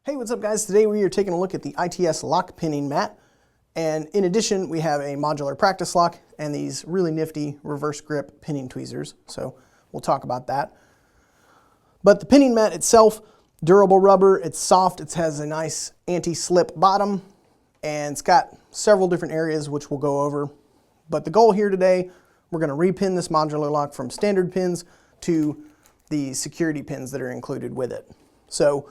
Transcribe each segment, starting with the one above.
Hey, what's up guys? Today we are taking a look at the ITS lock pinning mat, and in addition we have a modular practice lock and these really nifty reverse grip pinning tweezers, so we'll talk about that. But the pinning mat itself, durable rubber, it's soft, it has a nice anti-slip bottom, and it's got several different areas which we'll go over. But the goal here today, we're going to repin this modular lock from standard pins to the security pins that are included with it. So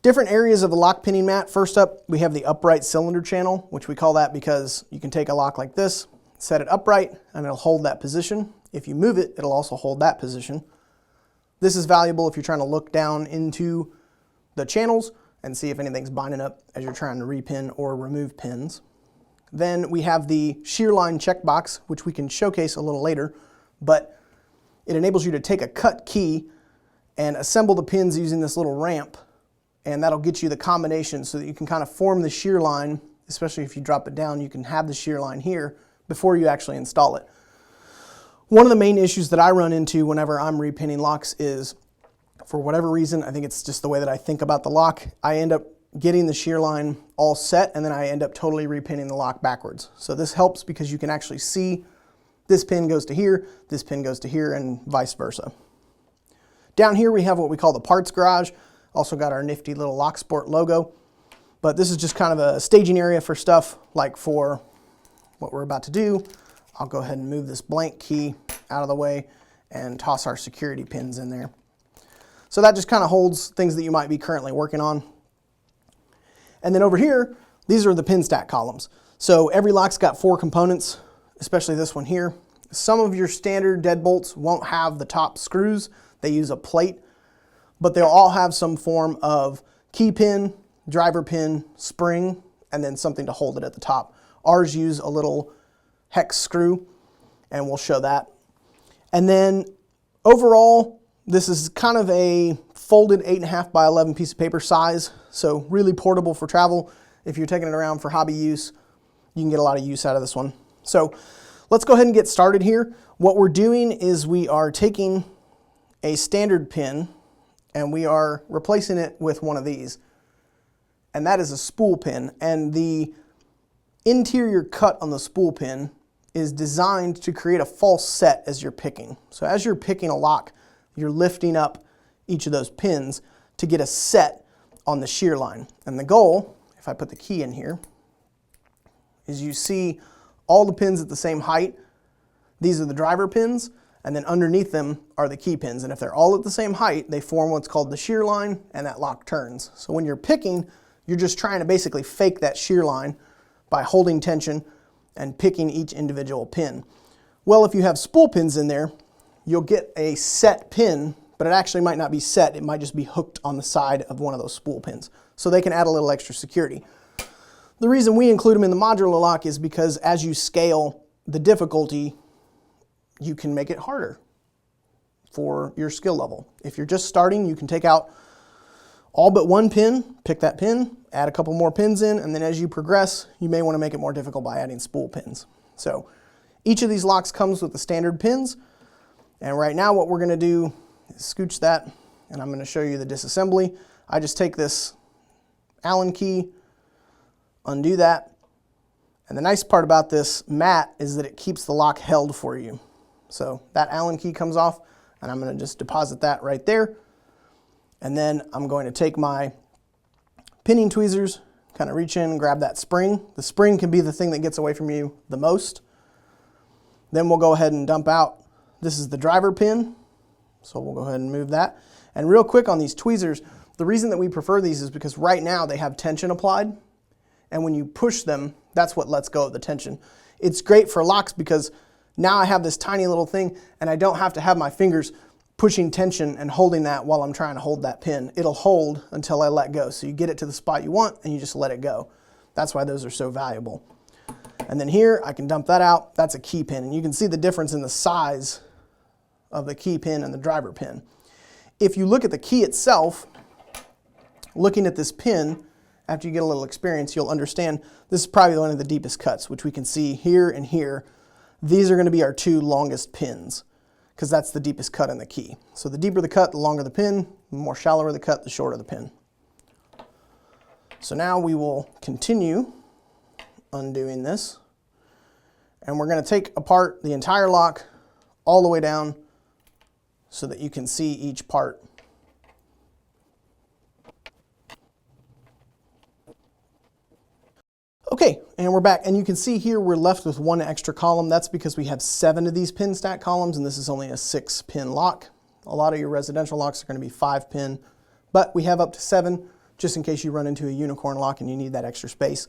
different areas of the lock pinning mat. First up, we have the upright cylinder channel, which we call that because you can take a lock like this, set it upright, and it'll hold that position. If you move it, it'll also hold that position. This is valuable if you're trying to look down into the channels and see if anything's binding up as you're trying to repin or remove pins. Then we have the Shear Line Check Box, which we can showcase a little later, but it enables you to take a cut key and assemble the pins using this little ramp, and that'll get you the combination so that you can kind of form the shear line, especially if you drop it down, you can have the shear line here before you actually install it. One of the main issues that I run into whenever I'm repinning locks is, for whatever reason, I think it's just the way that I think about the lock, I end up getting the shear line all set and then I end up totally repinning the lock backwards. So this helps because you can actually see this pin goes to here, this pin goes to here, and vice versa. Down here we have what we call the parts garage. Also got our nifty little Locksport logo, but this is just kind of a staging area for stuff like for what we're about to do. I'll go ahead and move this blank key out of the way and toss our security pins in there. So that just kind of holds things that you might be currently working on. And then over here, these are the pin stack columns. So every lock's got 4 components, especially this one here. Some of your standard deadbolts won't have the top screws. They use a plate, but they'll all have some form of key pin, driver pin, spring, and then something to hold it at the top. Ours use a little hex screw, and we'll show that. And then overall, this is kind of a folded 8.5 by 11 piece of paper size, so really portable for travel. If you're taking it around for hobby use, you can get a lot of use out of this one. So let's go ahead and get started here. What we're doing is we are taking a standard pin and we are replacing it with one of these. And that is a spool pin. And the interior cut on the spool pin is designed to create a false set as you're picking. So as you're picking a lock, you're lifting up each of those pins to get a set on the shear line. And the goal, if I put the key in here, is you see all the pins at the same height. These are the driver pins, and then underneath them are the key pins. And if they're all at the same height, they form what's called the shear line, and that lock turns. So when you're picking, you're just trying to basically fake that shear line by holding tension and picking each individual pin. Well, if you have spool pins in there, you'll get a set pin, but it actually might not be set. It might just be hooked on the side of one of those spool pins. So they can add a little extra security. The reason we include them in the modular lock is because as you scale the difficulty, you can make it harder for your skill level. If you're just starting, you can take out all but one pin, pick that pin, add a couple more pins in, and then as you progress, you may want to make it more difficult by adding spool pins. So each of these locks comes with the standard pins, and right now what we're going to do is scooch that, and I'm going to show you the disassembly. I just take this Allen key, undo that, and the nice part about this mat is that it keeps the lock held for you. So that Allen key comes off, and I'm going to just deposit that right there. And then I'm going to take my pinning tweezers, kind of reach in and grab that spring. The spring can be the thing that gets away from you the most. Then we'll go ahead and dump out. This is the driver pin, so we'll go ahead and move that. And real quick on these tweezers, the reason that we prefer these is because right now they have tension applied, and when you push them, that's what lets go of the tension. It's great for locks because now I have this tiny little thing and I don't have to have my fingers pushing tension and holding that while I'm trying to hold that pin. It'll hold until I let go. So you get it to the spot you want and you just let it go. That's why those are so valuable. And then here I can dump that out. That's a key pin, and you can see the difference in the size of the key pin and the driver pin. If you look at the key itself, looking at this pin, after you get a little experience, you'll understand this is probably one of the deepest cuts, which we can see here and here. These are going to be our 2 longest pins because that's the deepest cut in the key. So the deeper the cut, the longer the pin, the more shallower the cut, the shorter the pin. So now we will continue undoing this, and we're going to take apart the entire lock all the way down so that you can see each part. Okay, and we're back, and you can see here we're left with one extra column. That's because we have 7 of these pin stack columns, and this is only a 6-pin lock. A lot of your residential locks are going to be 5-pin, but we have up to 7 just in case you run into a unicorn lock and you need that extra space.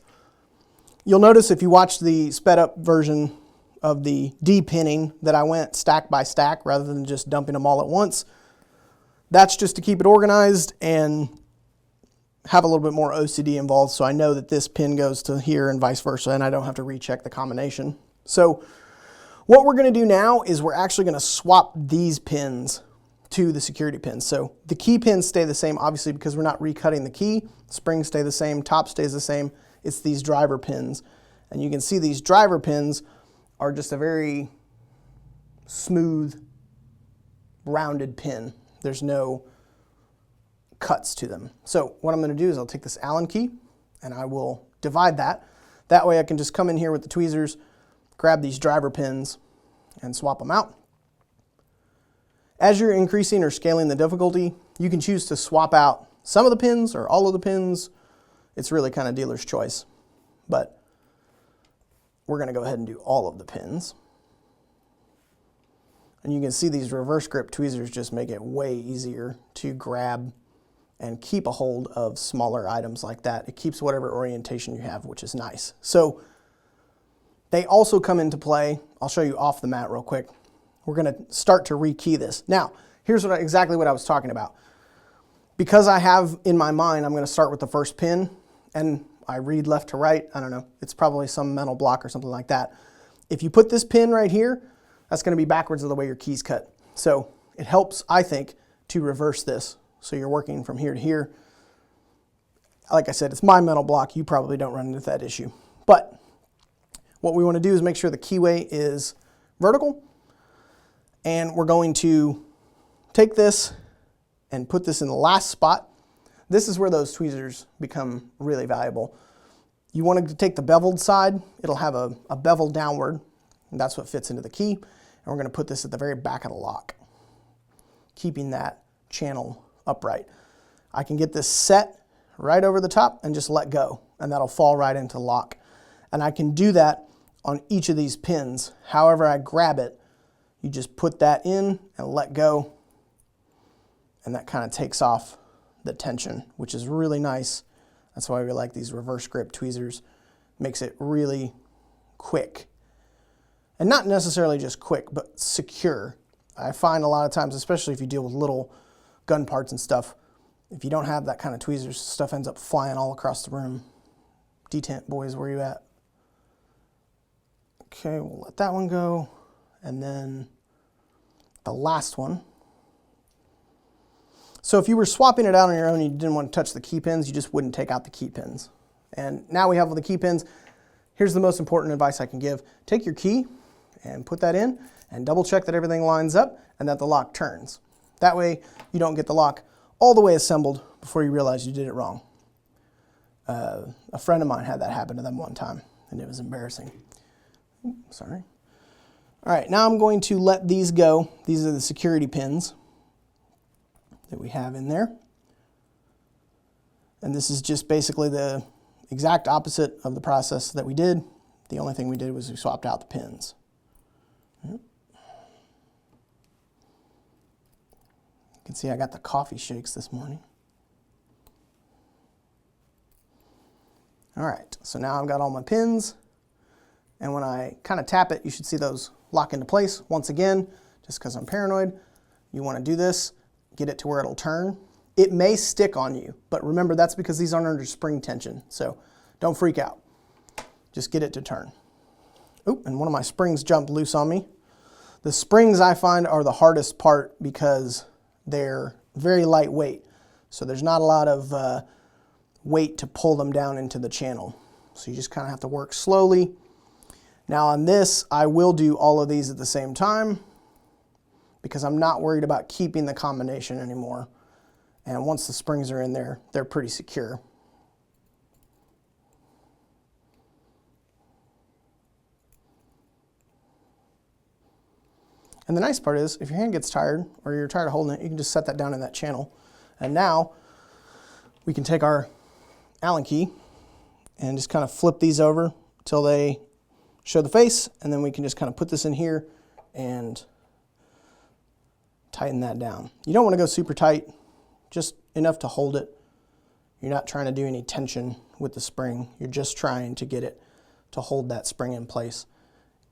You'll notice if you watch the sped up version of the de-pinning that I went stack by stack rather than just dumping them all at once. That's just to keep it organized and have a little bit more OCD involved, so I know that this pin goes to here and vice versa, and I don't have to recheck the combination. So what we're going to do now is we're actually going to swap these pins to the security pins. So the key pins stay the same, obviously, because we're not recutting the key. Springs stay the same, top stays the same. It's these driver pins. And you can see these driver pins are just a very smooth, rounded pin. There's no cuts to them. So what I'm going to do is I'll take this Allen key and I will divide that. That way I can just come in here with the tweezers, grab these driver pins and swap them out. As you're increasing or scaling the difficulty, you can choose to swap out some of the pins or all of the pins. It's really kind of dealer's choice, but we're going to go ahead and do all of the pins. And you can see these reverse grip tweezers just make it way easier to grab and keep a hold of smaller items like that. It keeps whatever orientation you have, which is nice. So they also come into play. I'll show you off the mat real quick. We're going to start to rekey this. Now, here's exactly what I was talking about. Because I have in my mind, I'm going to start with the first pin, and I read left to right. I don't know. It's probably some mental block or something like that. If you put this pin right here, that's going to be backwards of the way your key's cut. So it helps, I think, to reverse this. So you're working from here to here. Like I said, it's my mental block. You probably don't run into that issue. But what we want to do is make sure the keyway is vertical. And we're going to take this and put this in the last spot. This is where those tweezers become really valuable. You want to take the beveled side. It'll have a bevel downward, and that's what fits into the key. And we're going to put this at the very back of the lock, keeping that channel upright. I can get this set right over the top and just let go, and that'll fall right into lock. And I can do that on each of these pins. However I grab it, you just put that in and let go, and that kind of takes off the tension, which is really nice. That's why we like these reverse grip tweezers. Makes it really quick. And not necessarily just quick, but secure. I find a lot of times, especially if you deal with little gun parts and stuff, if you don't have that kind of tweezers, stuff ends up flying all across the room. Detent boys, where you at? Okay, we'll let that one go. And then the last one. So if you were swapping it out on your own and you didn't want to touch the key pins, you just wouldn't take out the key pins. And now we have all the key pins. Here's the most important advice I can give. Take your key and put that in and double check that everything lines up and that the lock turns. That way you don't get the lock all the way assembled before you realize you did it wrong. A friend of mine had that happen to them one time, and it was embarrassing. Sorry. All right, now I'm going to let these go. These are the security pins that we have in there. And this is just basically the exact opposite of the process that we did. The only thing we did was we swapped out the pins. You can see I got the coffee shakes this morning. All right, so now I've got all my pins, and when I kind of tap it, you should see those lock into place. Once again, just because I'm paranoid, you want to do this, get it to where it'll turn. It may stick on you, but remember that's because these aren't under spring tension, so don't freak out. Just get it to turn. Oop, and one of my springs jumped loose on me. The springs I find are the hardest part because they're very lightweight, so there's not a lot of weight to pull them down into the channel. So you just kind of have to work slowly. Now on this, I will do all of these at the same time because I'm not worried about keeping the combination anymore. And once the springs are in there, they're pretty secure. And the nice part is, if your hand gets tired or you're tired of holding it, you can just set that down in that channel. And now we can take our Allen key and just kind of flip these over till they show the face, and then we can just kind of put this in here and tighten that down. You don't want to go super tight, just enough to hold it. You're not trying to do any tension with the spring. You're just trying to get it to hold that spring in place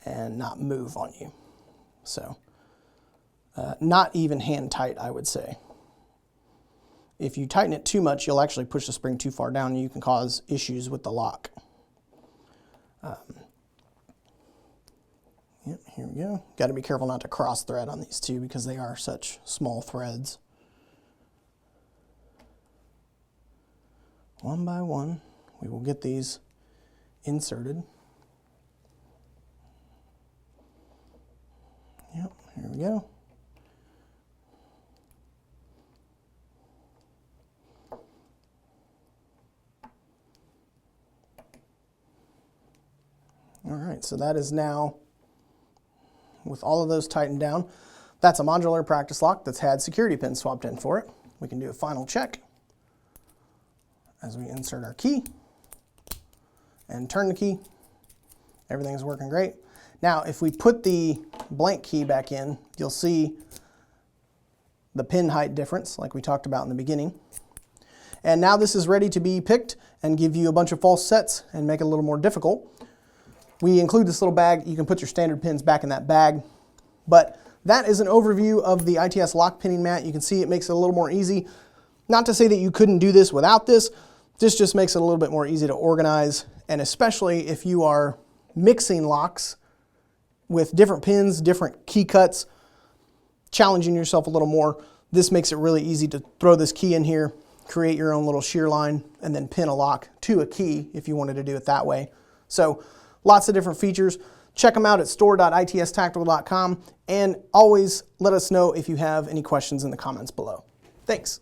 and not move on you. So not even hand tight, I would say. If you tighten it too much, you'll actually push the spring too far down and you can cause issues with the lock. Yep, here we go. Got to be careful not to cross thread on these two because they are such small threads. One by one, we will get these inserted. Yep, here we go. All right, so that is now, with all of those tightened down, that's a modular practice lock that's had security pins swapped in for it. We can do a final check as we insert our key and turn the key. Everything's working great. Now, if we put the blank key back in, you'll see the pin height difference like we talked about in the beginning. And now this is ready to be picked and give you a bunch of false sets and make it a little more difficult. We include this little bag. You can put your standard pins back in that bag. But that is an overview of the ITS lock pinning mat. You can see it makes it a little more easy. Not to say that you couldn't do this without this. This just makes it a little bit more easy to organize. And especially if you are mixing locks with different pins, different key cuts, challenging yourself a little more, this makes it really easy to throw this key in here, create your own little shear line, and then pin a lock to a key if you wanted to do it that way. So lots of different features. Check them out at store.itstactical.com, and always let us know if you have any questions in the comments below. Thanks.